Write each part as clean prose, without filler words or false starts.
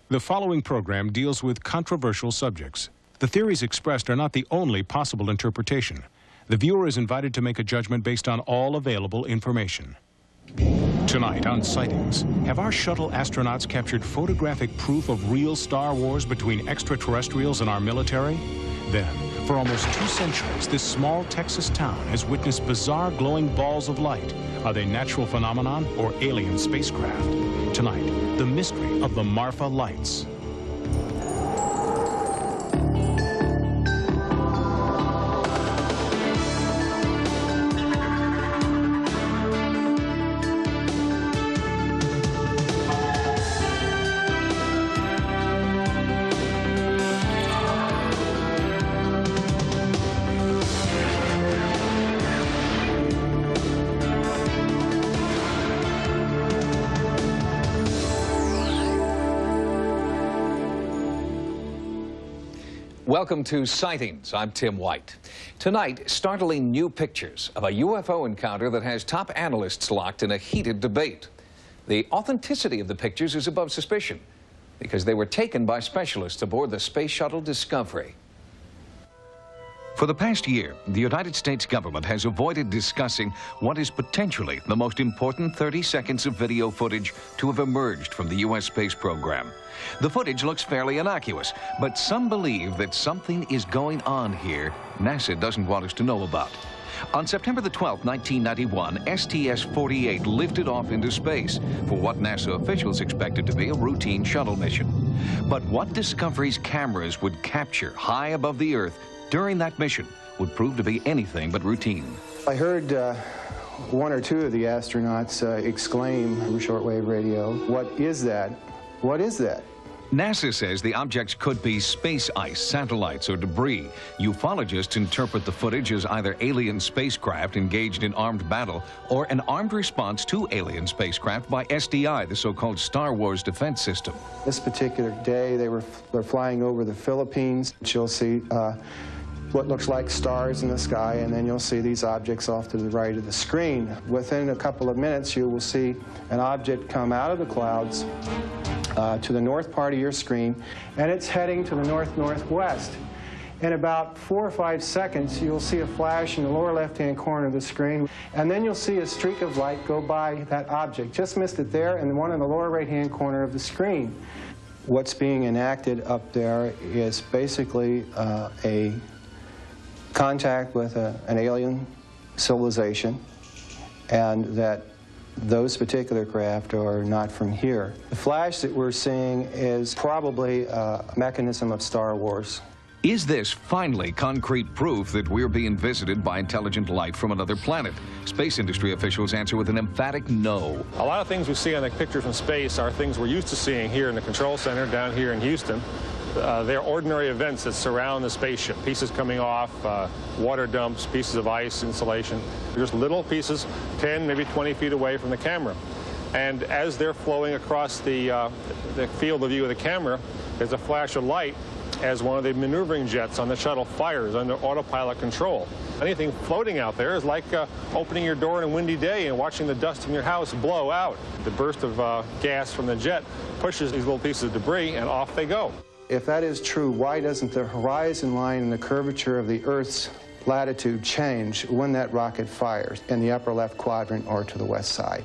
The following program deals with controversial subjects. The theories expressed are not the only possible interpretation. The viewer is invited to make a judgment based on all available information. Tonight on Sightings, have our shuttle astronauts captured photographic proof of real Star Wars between extraterrestrials and our military? Then, for almost 2 centuries, this small Texas town has witnessed bizarre glowing balls of light. Are they natural phenomenon or alien spacecraft? Tonight, the mystery of the Marfa Lights. Welcome to Sightings. I'm Tim White. Tonight, startling new pictures of a UFO encounter that has top analysts locked in a heated debate. The authenticity of the pictures is above suspicion because they were taken by specialists aboard the Space Shuttle Discovery. For the past year, the United States government has avoided discussing what is potentially the most important 30 seconds of video footage to have emerged from the U.S. space program. The footage looks fairly innocuous, but some believe that something is going on here NASA doesn't want us to know about. On September the 12th, 1991, STS-48 lifted off into space for what NASA officials expected to be a routine shuttle mission. But what Discovery's cameras would capture high above the Earth during that mission would prove to be anything but routine. I heard one or two of the astronauts exclaim over shortwave radio, "What is that? What is that?" NASA says the objects could be space ice, satellites, or debris. Ufologists interpret the footage as either alien spacecraft engaged in armed battle or an armed response to alien spacecraft by SDI, the so-called Star Wars defense system. This particular day, they're flying over the Philippines. You'll see what looks like stars in the sky, and then you'll see these objects off to the right of the screen. Within a couple of minutes, you will see an object come out of the clouds to the north part of your screen, and it's heading to the north-northwest. In about 4 or 5 seconds, you'll see a flash in the lower left-hand corner of the screen, and then you'll see a streak of light go by that object. Just missed it there, and one in the lower right-hand corner of the screen. What's being enacted up there is basically a contact with an alien civilization, and that those particular craft are not from here. The flash that we're seeing is probably a mechanism of Star Wars. Is this finally concrete proof that we're being visited by intelligent light from another planet? Space industry officials answer with an emphatic no. A lot of things we see on the pictures from space are things we're used to seeing here in the control center down here in Houston. They're ordinary events that surround the spaceship. Pieces coming off, water dumps, pieces of ice, insulation. They're just little pieces 10, maybe 20 feet away from the camera. And as they're flowing across the field of view of the camera, there's a flash of light as one of the maneuvering jets on the shuttle fires under autopilot control. Anything floating out there is like opening your door on a windy day and watching the dust in your house blow out. The burst of gas from the jet pushes these little pieces of debris, and off they go. If that is true, why doesn't the horizon line and the curvature of the Earth's latitude change when that rocket fires in the upper left quadrant or to the west side?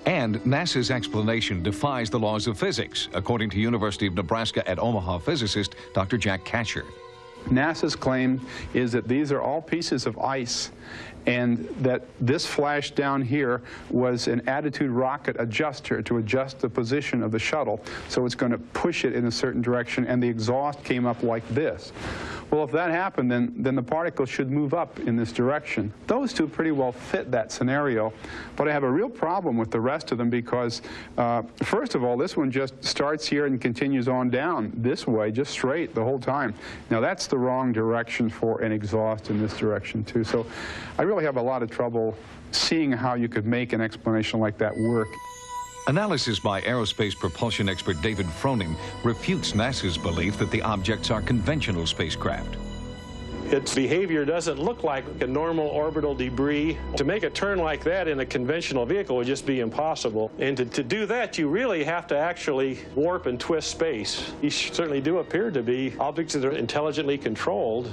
And NASA's explanation defies the laws of physics, according to University of Nebraska at Omaha physicist Dr. Jack Kasher. NASA's claim is that these are all pieces of ice, and that this flash down here was an attitude rocket adjuster to adjust the position of the shuttle, so it's going to push it in a certain direction, and the exhaust came up like this. Well, if that happened, then the particles should move up in this direction. Those two pretty well fit that scenario, but I have a real problem with the rest of them because, first of all, this one just starts here and continues on down this way, just straight the whole time. Now, that's the wrong direction for an exhaust in this direction, too. So I really have a lot of trouble seeing how you could make an explanation like that work. Analysis by aerospace propulsion expert David Froning refutes NASA's belief that the objects are conventional spacecraft. Its behavior doesn't look like a normal orbital debris. To make a turn like that in a conventional vehicle would just be impossible. And to do that, you really have to actually warp and twist space. These certainly do appear to be objects that are intelligently controlled.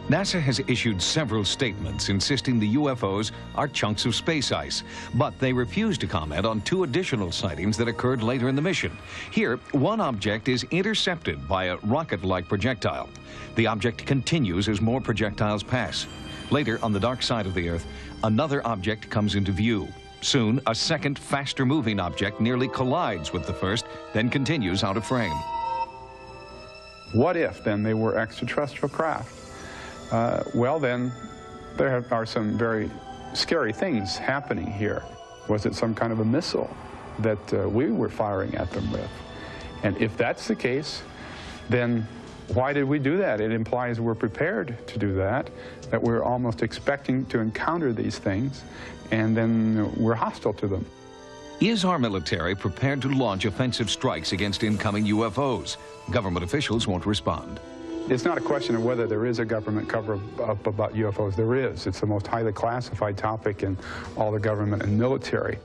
NASA has issued several statements insisting the UFOs are chunks of space ice, but they refuse to comment on 2 additional sightings that occurred later in the mission. Here, one object is intercepted by a rocket-like projectile. The object continues as more projectiles pass. Later, on the dark side of the Earth, another object comes into view. Soon, a second, faster-moving object nearly collides with the first, then continues out of frame. What if, then, they were extraterrestrial craft? Well, then, there are some very scary things happening here. Was it some kind of a missile that we were firing at them with? And if that's the case, then why did we do that? It implies we're prepared to do that we're almost expecting to encounter these things, and then we're hostile to them. Is our military prepared to launch offensive strikes against incoming UFOs? Government officials won't respond. It's not a question of whether there is a government cover-up about UFOs. There is. It's the most highly classified topic in all the government and military.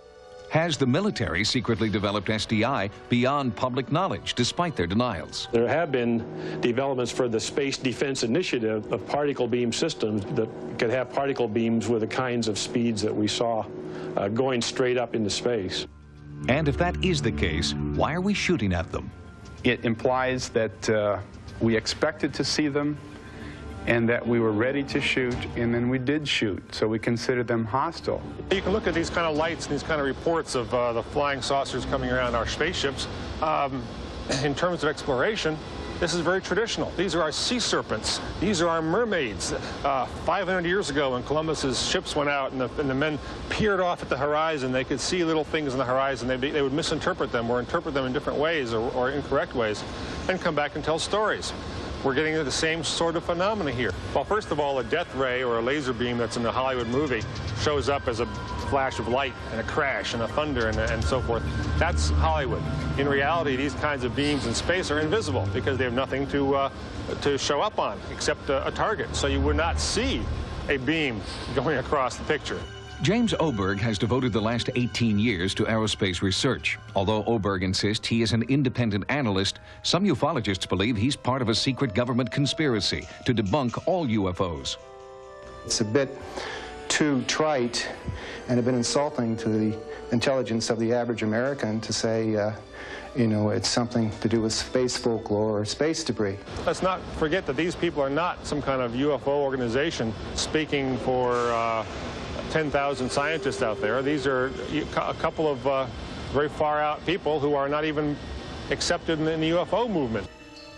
Has the military secretly developed SDI beyond public knowledge, despite their denials? There have been developments for the Space Defense Initiative of particle beam systems that could have particle beams with the kinds of speeds that we saw going straight up into space. And if that is the case, why are we shooting at them? It implies that we expected to see them and that we were ready to shoot, and then we did shoot, so we considered them hostile. You can look at these kind of lights and these kind of reports of the flying saucers coming around our spaceships. In terms of exploration, this is very traditional. These are our sea serpents. These are our mermaids. 500 years ago, when Columbus's ships went out and the men peered off at the horizon, they could see little things on the horizon. They would misinterpret them or interpret them in different ways or incorrect ways, and come back and tell stories. We're getting into the same sort of phenomena here. Well, first of all, a death ray or a laser beam that's in a Hollywood movie shows up as a flash of light and a crash and a thunder and so forth. That's Hollywood. In reality, these kinds of beams in space are invisible because they have nothing to show up on except a target. So you would not see a beam going across the picture. James Oberg has devoted the last 18 years to aerospace research. Although Oberg insists he is an independent analyst, some ufologists believe he's part of a secret government conspiracy to debunk all UFOs. It's a bit too trite and a bit insulting to the intelligence of the average American to say, you know, it's something to do with space folklore or space debris. Let's not forget that these people are not some kind of UFO organization speaking for 10,000 scientists out there. These are a couple of very far out people who are not even accepted in the UFO movement.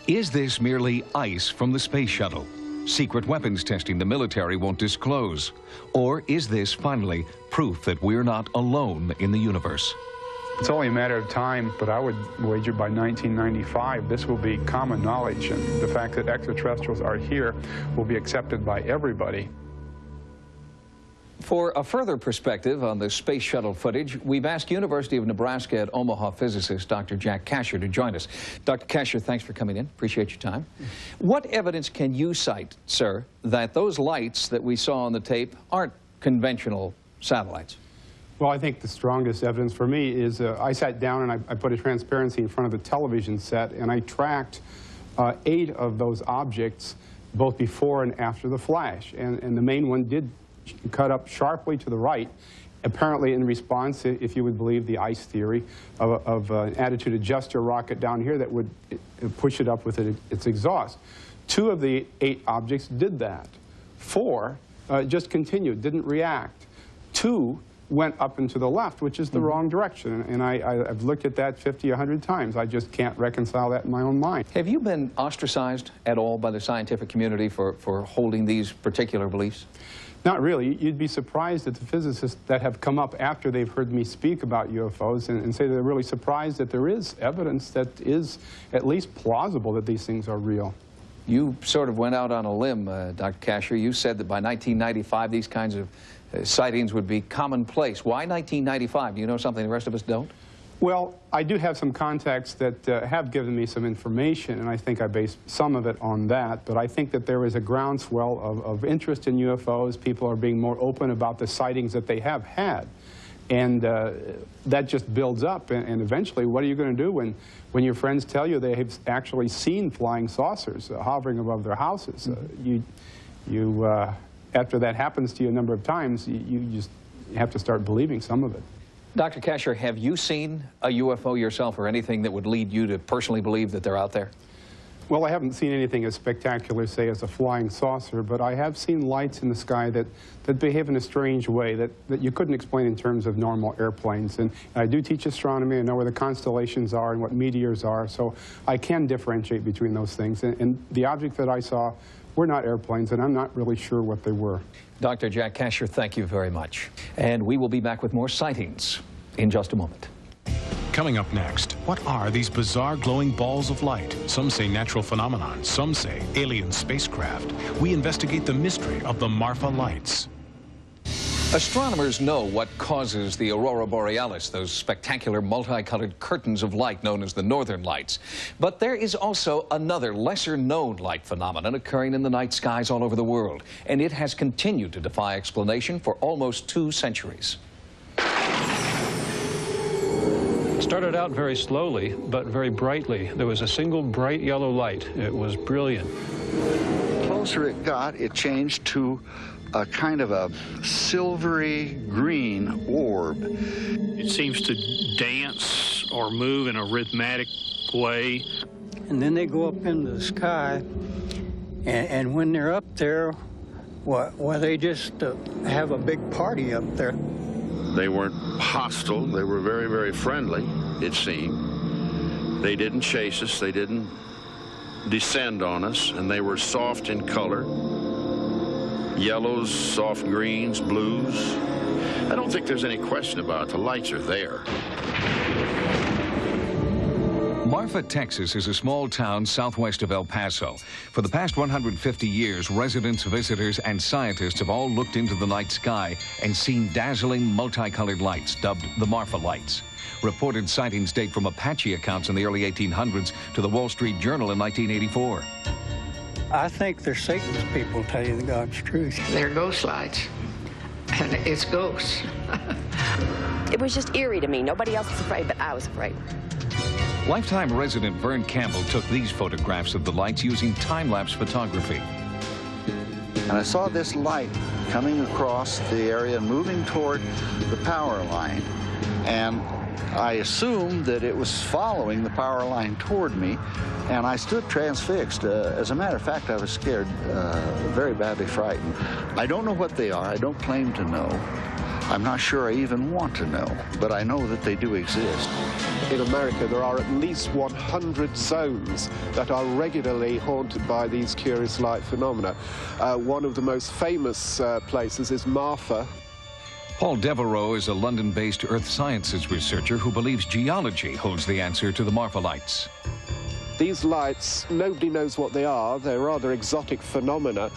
Is this merely ice from the space shuttle? Secret weapons testing the military won't disclose? Or is this finally proof that we're not alone in the universe? It's only a matter of time, but I would wager by 1995 this will be common knowledge, and the fact that extraterrestrials are here will be accepted by everybody. For a further perspective on the space shuttle footage, we've asked University of Nebraska at Omaha physicist Dr. Jack Kasher to join us. Dr. Kasher, thanks for coming in. Appreciate your time. What evidence can you cite, sir, that those lights that we saw on the tape aren't conventional satellites? Well, I think the strongest evidence for me is I sat down and I put a transparency in front of the television set, and I tracked 8 of those objects both before and after the flash. And the main one did cut up sharply to the right, apparently in response, if you would believe the ice theory, of an attitude adjuster rocket down here that would push it up with its exhaust. 2 of the 8 objects did that. 4 just continued, didn't react. 2 went up and to the left, which is the wrong direction. And I've looked at that 50, 100 times. I just can't reconcile that in my own mind. Have you been ostracized at all by the scientific community for holding these particular beliefs? Not really. You'd be surprised at the physicists that have come up after they've heard me speak about UFOs and say they're really surprised that there is evidence that is at least plausible that these things are real. You sort of went out on a limb, Dr. Kasher. You said that by 1995 these kinds of sightings would be commonplace. Why 1995? Do you know something the rest of us don't? Well, I do have some contacts that have given me some information, and I think I base some of it on that. But I think that there is a groundswell of interest in UFOs. People are being more open about the sightings that they have had. And that just builds up. And eventually, what are you going to do when your friends tell you they have actually seen flying saucers hovering above their houses? After that happens to you a number of times, you just have to start believing some of it. Dr. Kasher, have you seen a UFO yourself or anything that would lead you to personally believe that they're out there? Well, I haven't seen anything as spectacular, say, as a flying saucer, but I have seen lights in the sky that behave in a strange way that you couldn't explain in terms of normal airplanes. And I do teach astronomy. I know where the constellations are and what meteors are, so I can differentiate between those things. And the objects that I saw were not airplanes, and I'm not really sure what they were. Dr. Jack Kasher, thank you very much. And we will be back with more sightings in just a moment. Coming up next, what are these bizarre glowing balls of light? Some say natural phenomenon, some say alien spacecraft. We investigate the mystery of the Marfa lights. Astronomers know what causes the aurora borealis, those spectacular multicolored curtains of light known as the northern lights. But there is also another lesser-known light phenomenon occurring in the night skies all over the world, and it has continued to defy explanation for almost 2 centuries. Started out very slowly, but very brightly. There was a single bright yellow light. It was brilliant. The closer it got, it changed to a kind of a silvery green orb. It seems to dance or move in a rhythmic way. And then they go up into the sky, and when they're up there, well, they just have a big party up there. They weren't hostile. They were very, very friendly, it seemed. They didn't chase us. They didn't descend on us, and they were soft in color. Yellows, soft greens, blues. I don't think there's any question about it. The lights are there. Marfa, Texas is a small town southwest of El Paso. For the past 150 years, residents, visitors, and scientists have all looked into the night sky and seen dazzling multicolored lights dubbed the Marfa lights. Reported sightings date from Apache accounts in the early 1800s to the Wall Street Journal in 1984. I think they're Satan's people, tell you the God's truth. They're ghost lights, and it's ghosts. It was just eerie to me. Nobody else was afraid, but I was afraid. Lifetime resident Vern Campbell took these photographs of the lights using time-lapse photography. And I saw this light coming across the area and moving toward the power line. And I assumed that it was following the power line toward me, and I stood transfixed. As a matter of fact, I was scared, very badly frightened. I don't know what they are. I don't claim to know. I'm not sure I even want to know, but I know that they do exist. In America, there are at least 100 zones that are regularly haunted by these curious light phenomena. One of the most famous places is Marfa. Paul Devereaux is a London-based earth sciences researcher who believes geology holds the answer to the Marfa lights. These lights, nobody knows what they are. They're rather exotic phenomena.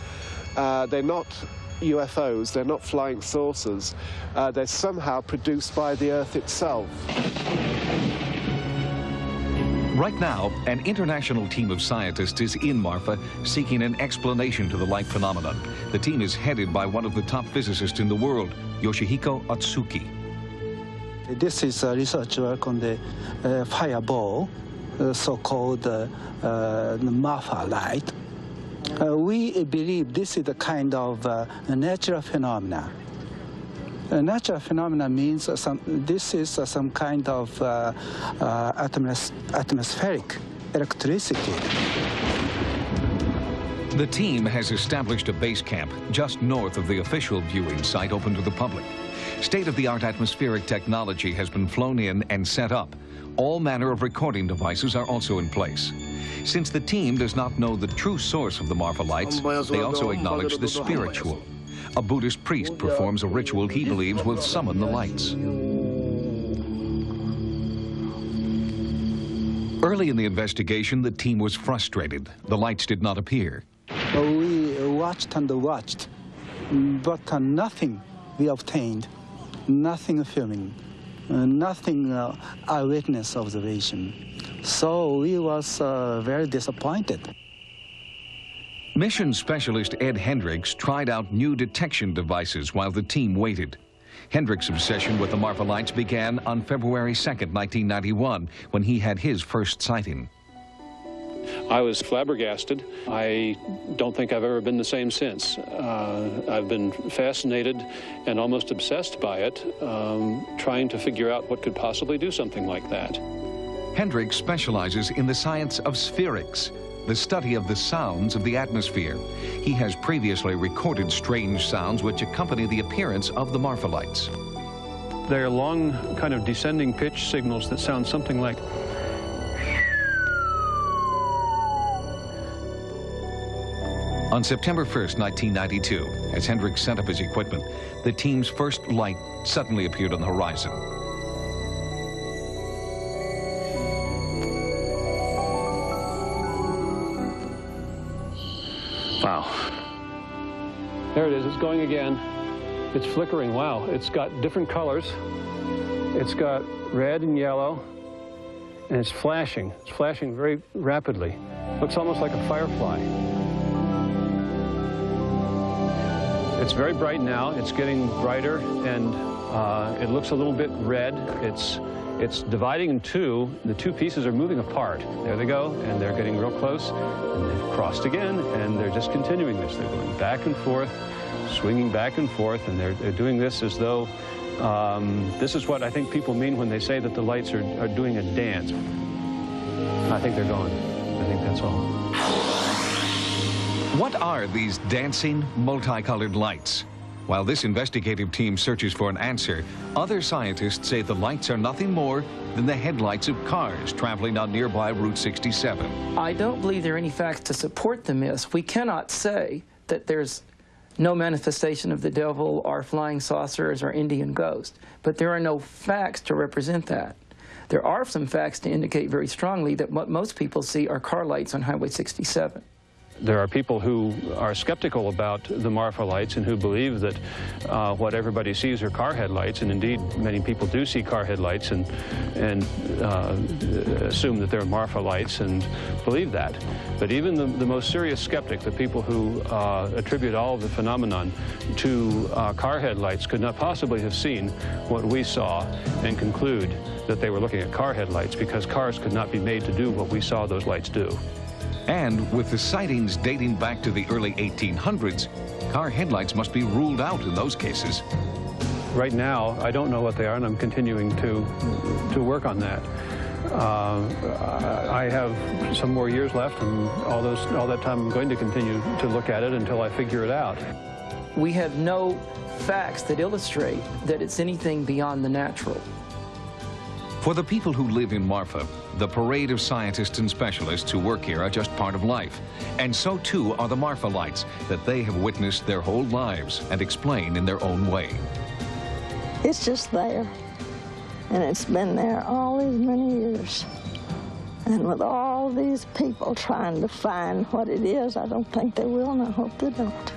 They're not UFOs, they're not flying saucers. They're somehow produced by the Earth itself. Right now, an international team of scientists is in Marfa seeking an explanation to the light phenomenon. The team is headed by one of the top physicists in the world, Yoshihiko Otsuki. This is a research work on the fireball, so-called Marfa light. We believe this is a kind of natural phenomena. Natural phenomena means this is some kind of atmospheric electricity. The team has established a base camp just north of the official viewing site open to the public. State-of-the-art atmospheric technology has been flown in and set up. All manner of recording devices are also in place. Since the team does not know the true source of the Marfa lights, they also acknowledge the spiritual. A Buddhist priest performs a ritual he believes will summon the lights. Early in the investigation, the team was frustrated. The lights did not appear. We watched and watched, but nothing we obtained, nothing filming. nothing eyewitness observation. So we was very disappointed. Mission specialist Ed Hendricks tried out new detection devices while the team waited. Hendricks' obsession with the Marfa lights began on February 2nd, 1991, when he had his first sighting. I was flabbergasted. I don't think I've ever been the same since. I've been fascinated and almost obsessed by it, trying to figure out what could possibly do something like that. Hendricks specializes in the science of spherics, the study of the sounds of the atmosphere. He has previously recorded strange sounds which accompany the appearance of the Marfa lights. They're long, kind of descending pitch signals that sound something like. On September 1st, 1992, as Hendricks set up his equipment, the team's first light suddenly appeared on the horizon. Wow. There it is, it's going again. It's flickering, wow. It's got different colors. It's got red and yellow, and it's flashing. It's flashing very rapidly. Looks almost like a firefly. It's very bright now. It's getting brighter, and it looks a little bit red. It's dividing in two. The two pieces are moving apart. There they go, and they're getting real close, and they've crossed again, and they're just continuing this. They're going back and forth, swinging back and forth, and they're doing this as though this is what I think people mean when they say that the lights are doing a dance. I think they're gone. I think that's all. What are these dancing, multicolored lights? While this investigative team searches for an answer, other scientists say the lights are nothing more than the headlights of cars traveling on nearby Route 67. I don't believe there are any facts to support the myths. We cannot say that there's no manifestation of the devil or flying saucers or Indian ghosts, but there are no facts to represent that. There are some facts to indicate very strongly that what most people see are car lights on Highway 67. There are people who are skeptical about the Marfa lights and who believe that what everybody sees are car headlights, and indeed many people do see car headlights and assume that they're Marfa lights and believe that. But even the most serious skeptic, the people who attribute all of the phenomenon to car headlights, could not possibly have seen what we saw and conclude that they were looking at car headlights, because cars could not be made to do what we saw those lights do. And with the sightings dating back to the early 1800s, car headlights must be ruled out in those cases. Right now, I don't know what they are, and I'm continuing to work on that. I have some more years left, and all that time I'm going to continue to look at it until I figure it out. We have no facts that illustrate that it's anything beyond the natural. For the people who live in Marfa, the parade of scientists and specialists who work here are just part of life. And so too are the Marfa lights that they have witnessed their whole lives and explain in their own way. It's just there. And it's been there all these many years. And with all these people trying to find what it is, I don't think they will, and I hope they don't.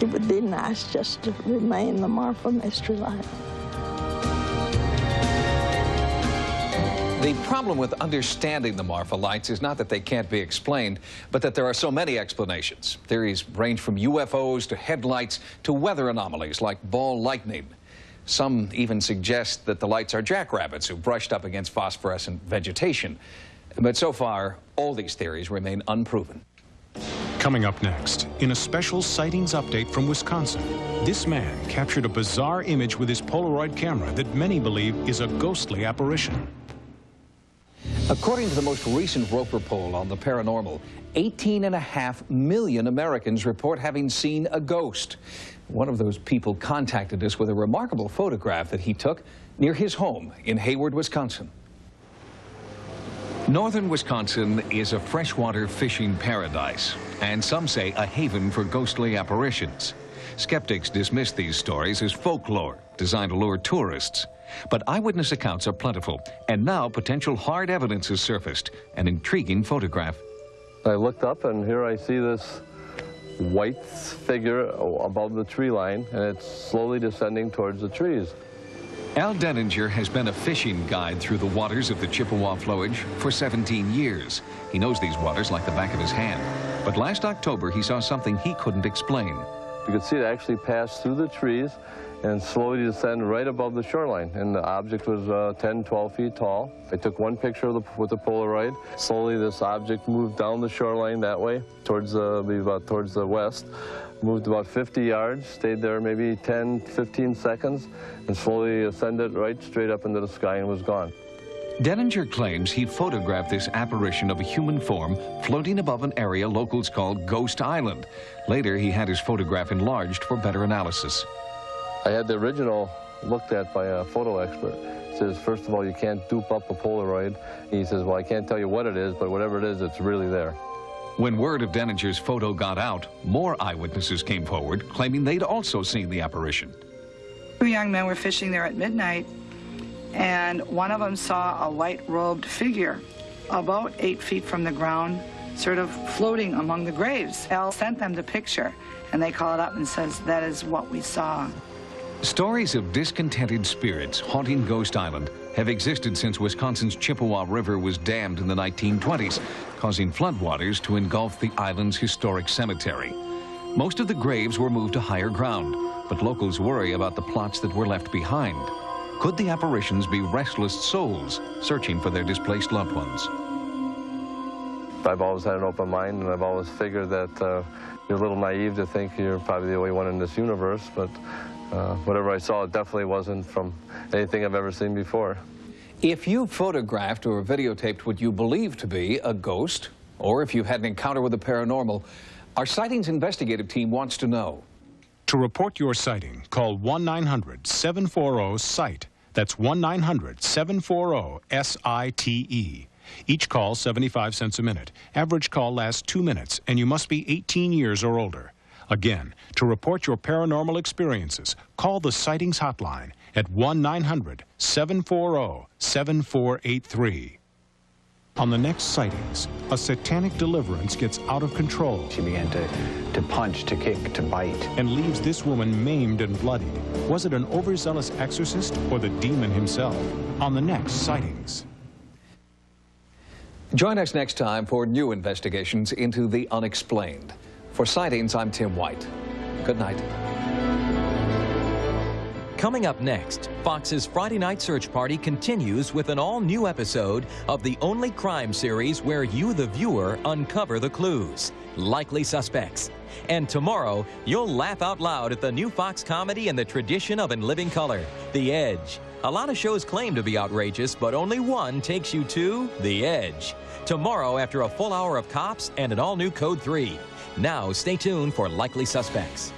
It would be nice just to remain the Marfa mystery light. The problem with understanding the Marfa lights is not that they can't be explained, but that there are so many explanations. Theories range from UFOs to headlights to weather anomalies like ball lightning. Some even suggest that the lights are jackrabbits who brushed up against phosphorescent vegetation. But so far, all these theories remain unproven. Coming up next, in a special sightings update from Wisconsin, this man captured a bizarre image with his Polaroid camera that many believe is a ghostly apparition. According to the most recent Roper poll on the paranormal, 18.5 million Americans report having seen a ghost. One of those people contacted us with a remarkable photograph that he took near his home in Hayward, Wisconsin. Northern Wisconsin is a freshwater fishing paradise, and some say a haven for ghostly apparitions. Skeptics dismiss these stories as folklore designed to lure tourists. But eyewitness accounts are plentiful, and now potential hard evidence has surfaced, an intriguing photograph. I looked up, and here I see this white figure above the tree line, and it's slowly descending towards the trees. Al Denninger has been a fishing guide through the waters of the Chippewa flowage for 17 years. He knows these waters like the back of his hand. But last October, he saw something he couldn't explain. You could see it actually pass through the trees and slowly descend right above the shoreline. And the object was 10, 12 feet tall. I took one picture with the Polaroid. Slowly, this object moved down the shoreline that way, towards the west. Moved about 50 yards, stayed there maybe 10, 15 seconds, and slowly ascended right straight up into the sky and was gone. Denninger claims he photographed this apparition of a human form floating above an area locals call Ghost Island. Later, he had his photograph enlarged for better analysis. I had the original looked at by a photo expert. He says, first of all, you can't dupe up a Polaroid. He says, well, I can't tell you what it is, but whatever it is, it's really there. When word of Denninger's photo got out, more eyewitnesses came forward, claiming they'd also seen the apparition. Two young men were fishing there at midnight, and one of them saw a white-robed figure about 8 feet from the ground, sort of floating among the graves. Al sent them the picture, and they called up and says, that is what we saw. Stories of discontented spirits haunting Ghost Island have existed since Wisconsin's Chippewa River was dammed in the 1920s, causing floodwaters to engulf the island's historic cemetery. Most of the graves were moved to higher ground, but locals worry about the plots that were left behind. Could the apparitions be restless souls searching for their displaced loved ones? I've always had an open mind, and I've always figured that you're a little naive to think you're probably the only one in this universe, but whatever I saw, it definitely wasn't from anything I've ever seen before. If you photographed or videotaped what you believe to be a ghost, or if you had an encounter with the paranormal, our Sightings investigative team wants to know. To report your sighting, call 1-900-740-SIGHT. That's 1-900-740-SITE. Each call 75 cents a minute. Average call lasts 2 minutes, and you must be 18 years or older. Again, to report your paranormal experiences, call the Sightings hotline at 1-900-740-7483. On the next Sightings, a satanic deliverance gets out of control. She began to punch, to kick, to bite. And leaves this woman maimed and bloodied. Was it an overzealous exorcist or the demon himself? On the next Sightings. Join us next time for new investigations into the unexplained. For Sightings, I'm Tim White. Good night. Coming up next, Fox's Friday Night Search Party continues with an all-new episode of the only crime series where you, the viewer, uncover the clues, Likely Suspects. And tomorrow, you'll laugh out loud at the new Fox comedy in the tradition of In Living Color, The Edge. A lot of shows claim to be outrageous, but only one takes you to The Edge. Tomorrow, after a full hour of cops and an all-new Code 3. Now, stay tuned for Likely Suspects.